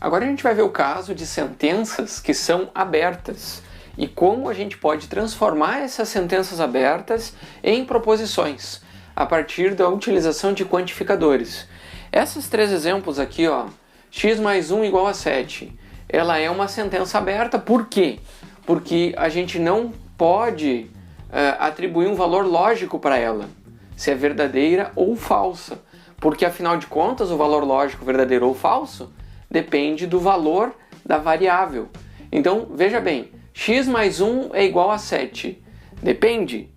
Agora a gente vai ver o caso de sentenças que são abertas e como a gente pode transformar essas sentenças abertas em proposições a partir da utilização de quantificadores. Esses três exemplos aqui, ó, x mais 1 igual a 7, ela é uma sentença aberta. Por quê? Porque a gente não pode atribuir um valor lógico para ela, se é verdadeira ou falsa, porque afinal de contas o valor lógico verdadeiro ou falso depende do valor da variável. Então veja bem, x mais 1 é igual a 7, depende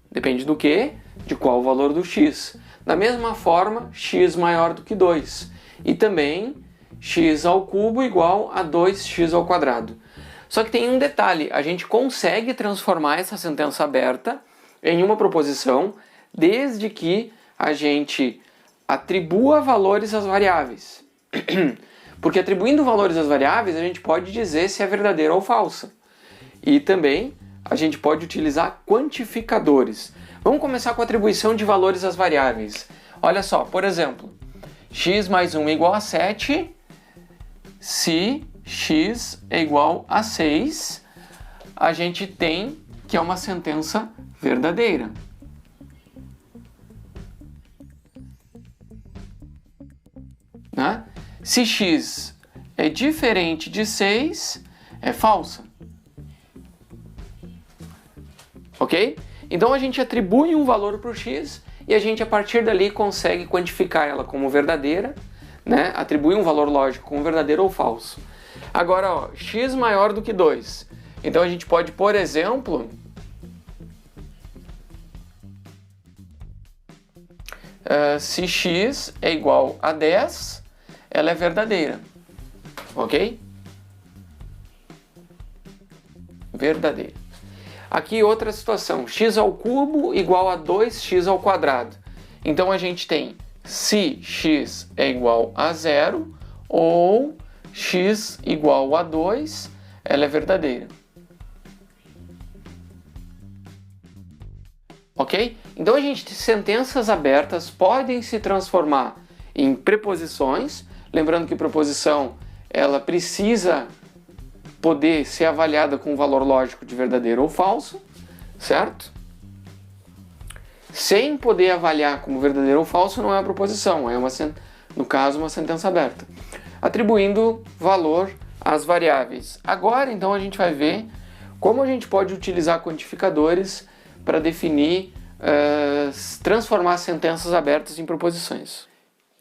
do quê? De qual o valor do x. Da mesma forma, x maior do que 2 e também x ao cubo igual a 2x ao quadrado. Só que tem um detalhe, a gente consegue transformar essa sentença aberta em uma proposição desde que a gente atribua valores às variáveis. Porque atribuindo valores às variáveis a gente pode dizer se é verdadeira ou falsa. E também a gente pode utilizar quantificadores. Vamos começar com a atribuição de valores às variáveis. Olha só, por exemplo, x mais 1 é igual a 7 se x é igual a 6, a gente tem que é uma sentença verdadeira. Né? Se x é diferente de 6, é falsa. Ok? Então a gente atribui um valor para o x e a gente a partir dali consegue quantificar ela como verdadeira, né? Atribuir um valor lógico como verdadeiro ou falso. Agora, ó, x maior do que 2. Então a gente pode, por exemplo, se x é igual a 10, ela é verdadeira. Ok? Verdadeira. Aqui outra situação, x ao cubo igual a 2x ao quadrado. Então a gente tem se x é igual a 0 ou x igual a 2, ela é verdadeira. Ok? Então a gente tem sentenças abertas podem se transformar em preposições, lembrando que preposição ela precisa poder ser avaliada com um valor lógico de verdadeiro ou falso, certo? Sem poder avaliar como verdadeiro ou falso não é uma proposição, é no caso uma sentença aberta. Atribuindo valor às variáveis. Agora então a gente vai ver como a gente pode utilizar quantificadores para definir, transformar sentenças abertas em proposições.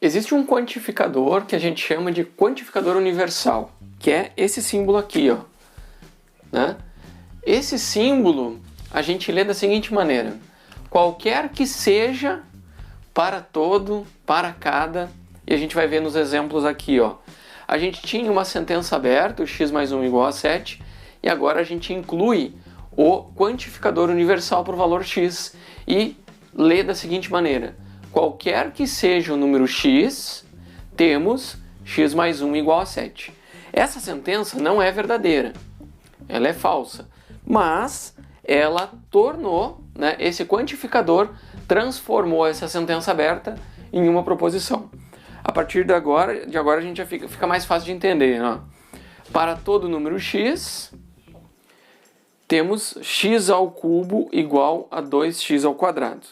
Existe um quantificador que a gente chama de quantificador universal, que é esse símbolo aqui, ó, né? Esse símbolo a gente lê da seguinte maneira: qualquer que seja, para todo, para cada, e a gente vai ver nos exemplos aqui, ó. A gente tinha uma sentença aberta, o x mais 1 igual a 7, e agora a gente inclui o quantificador universal para o valor x e lê da seguinte maneira: qualquer que seja o número x, temos x mais 1 igual a 7. Essa sentença não é verdadeira, ela é falsa, mas ela tornou, né, esse quantificador transformou essa sentença aberta em uma proposição. A partir de agora a gente já fica mais fácil de entender, né? Para todo número x, temos x ao cubo igual a 2x ao quadrado.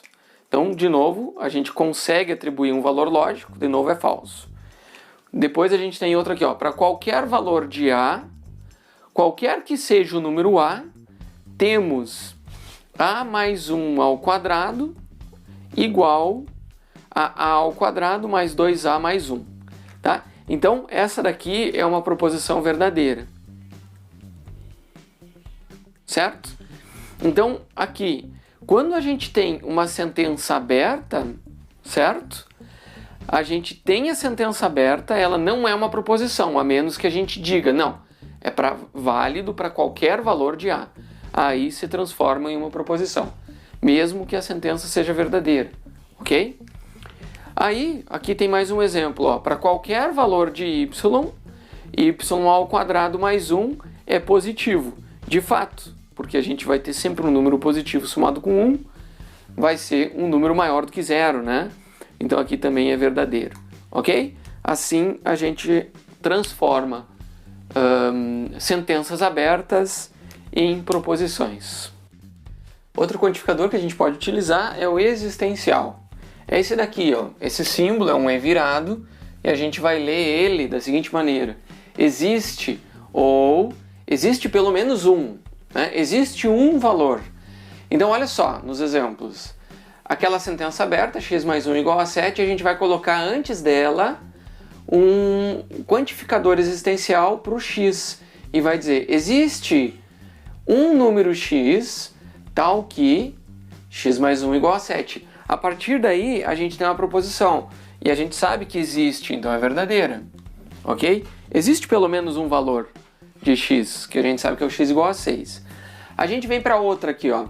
Então, de novo, a gente consegue atribuir um valor lógico, de novo é falso. Depois a gente tem outra aqui, ó, para qualquer valor de a, qualquer que seja o número a, temos a mais 1 ao quadrado igual a ao quadrado mais 2a mais 1. Tá? Então, essa daqui é uma proposição verdadeira. Certo? Então, aqui, quando a gente tem uma sentença aberta, certo? A gente tem a sentença aberta, ela não é uma proposição, a menos que a gente diga, não, é válido para qualquer valor de a. Aí se transforma em uma proposição, mesmo que a sentença seja verdadeira, ok? Aí, aqui tem mais um exemplo, ó, para qualquer valor de y ao quadrado mais 1 é positivo, de fato, porque a gente vai ter sempre um número positivo somado com 1, vai ser um número maior do que 0, né? Então aqui também é verdadeiro, ok? Assim a gente transforma sentenças abertas em proposições. Outro quantificador que a gente pode utilizar é o existencial. É esse daqui, ó. Esse símbolo é um E virado e a gente vai ler ele da seguinte maneira: existe ou existe pelo menos um, né? Existe um valor. Então olha só, nos exemplos, aquela sentença aberta, x mais 1 igual a 7, a gente vai colocar antes dela um quantificador existencial para o x e vai dizer: existe um número x tal que x mais 1 igual a 7. A partir daí a gente tem uma proposição e a gente sabe que existe, então é verdadeira, ok? Existe pelo menos um valor de x, que a gente sabe que é o x igual a 6. A gente vem para outra aqui, ó.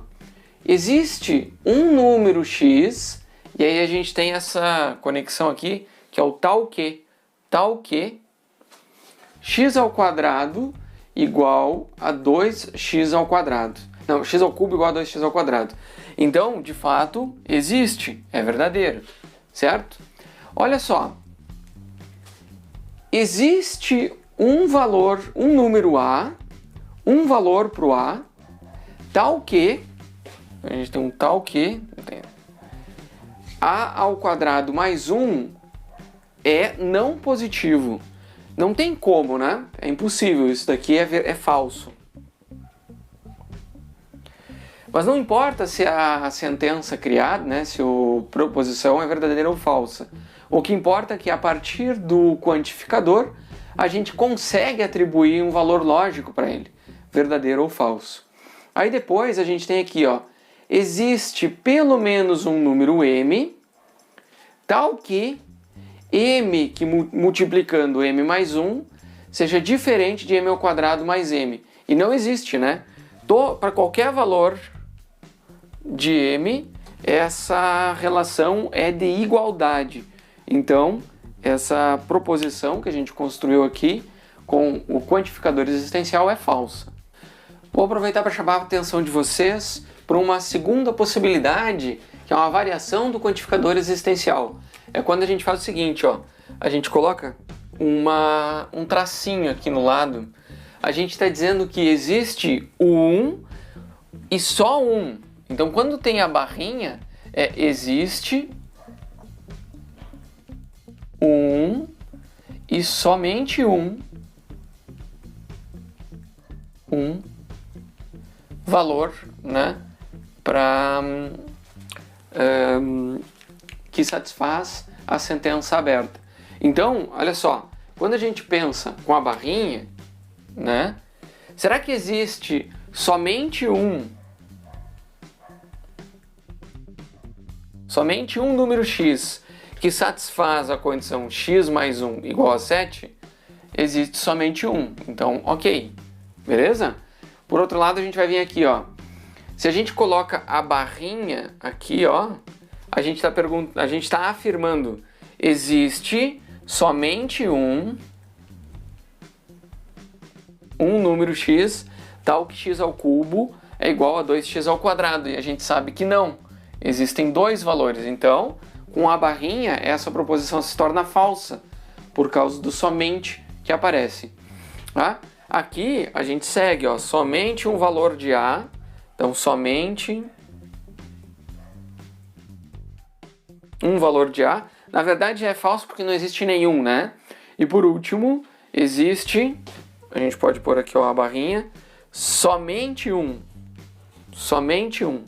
Existe um número x, e aí a gente tem essa conexão aqui, que é o tal que x ao quadrado igual a 2x ao quadrado. Não, x ao cubo igual a 2x ao quadrado. Então, de fato, existe, é verdadeiro, certo? Olha só, existe um valor, um número a, um valor para o a, tal que, a gente tem um tal que, a ao quadrado mais 1 é não positivo. Não tem como, né? É impossível, isso daqui é falso. Mas não importa se a sentença criada, né, se a proposição é verdadeira ou falsa. O que importa é que a partir do quantificador a gente consegue atribuir um valor lógico para ele, verdadeiro ou falso. Aí depois a gente tem aqui, ó, existe pelo menos um número m, tal que m que multiplicando m mais 1 seja diferente de m ao quadrado mais m. E não existe, né? Para qualquer valor de m, essa relação é de igualdade. Então, essa proposição que a gente construiu aqui com o quantificador existencial é falsa. Vou aproveitar para chamar a atenção de vocês para uma segunda possibilidade, que é uma variação do quantificador existencial. É quando a gente faz o seguinte, ó, a gente coloca um tracinho aqui no lado. A gente está dizendo que existe o 1 e só um. Então, quando tem a barrinha, existe um e somente um valor, né, que satisfaz a sentença aberta. Então, olha só, quando a gente pensa com a barrinha, né, será que existe somente um número x que satisfaz a condição x mais 1 igual a 7? Existe somente um. Então, ok. Beleza? Por outro lado, a gente vai vir aqui, ó. Se a gente coloca a barrinha aqui, ó, a gente está afirmando: existe somente um número x, tal que x ao cubo é igual a 2x ao quadrado. E a gente sabe que não. Existem dois valores. Então, com a barrinha, essa proposição se torna falsa, por causa do somente que aparece. Tá? Aqui, a gente segue, ó, somente um valor de a. Então, somente um valor de a. Na verdade, é falso porque não existe nenhum, né? E por último, existe, a gente pode pôr aqui, ó, a barrinha, somente um. Somente um.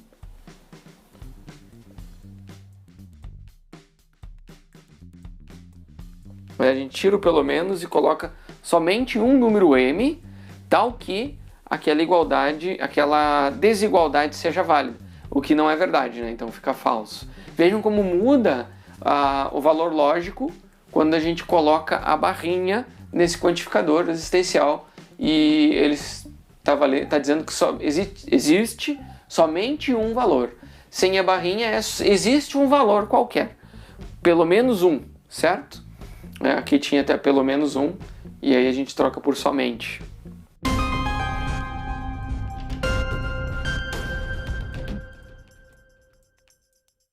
A gente tira o pelo menos e coloca somente um número m, tal que aquela desigualdade seja válida, o que não é verdade, né? Então fica falso. Vejam como muda o valor lógico quando a gente coloca a barrinha nesse quantificador existencial e ele está dizendo que existe somente um valor. Sem a barrinha existe um valor qualquer, pelo menos um, certo? Aqui tinha até pelo menos um, e aí a gente troca por somente.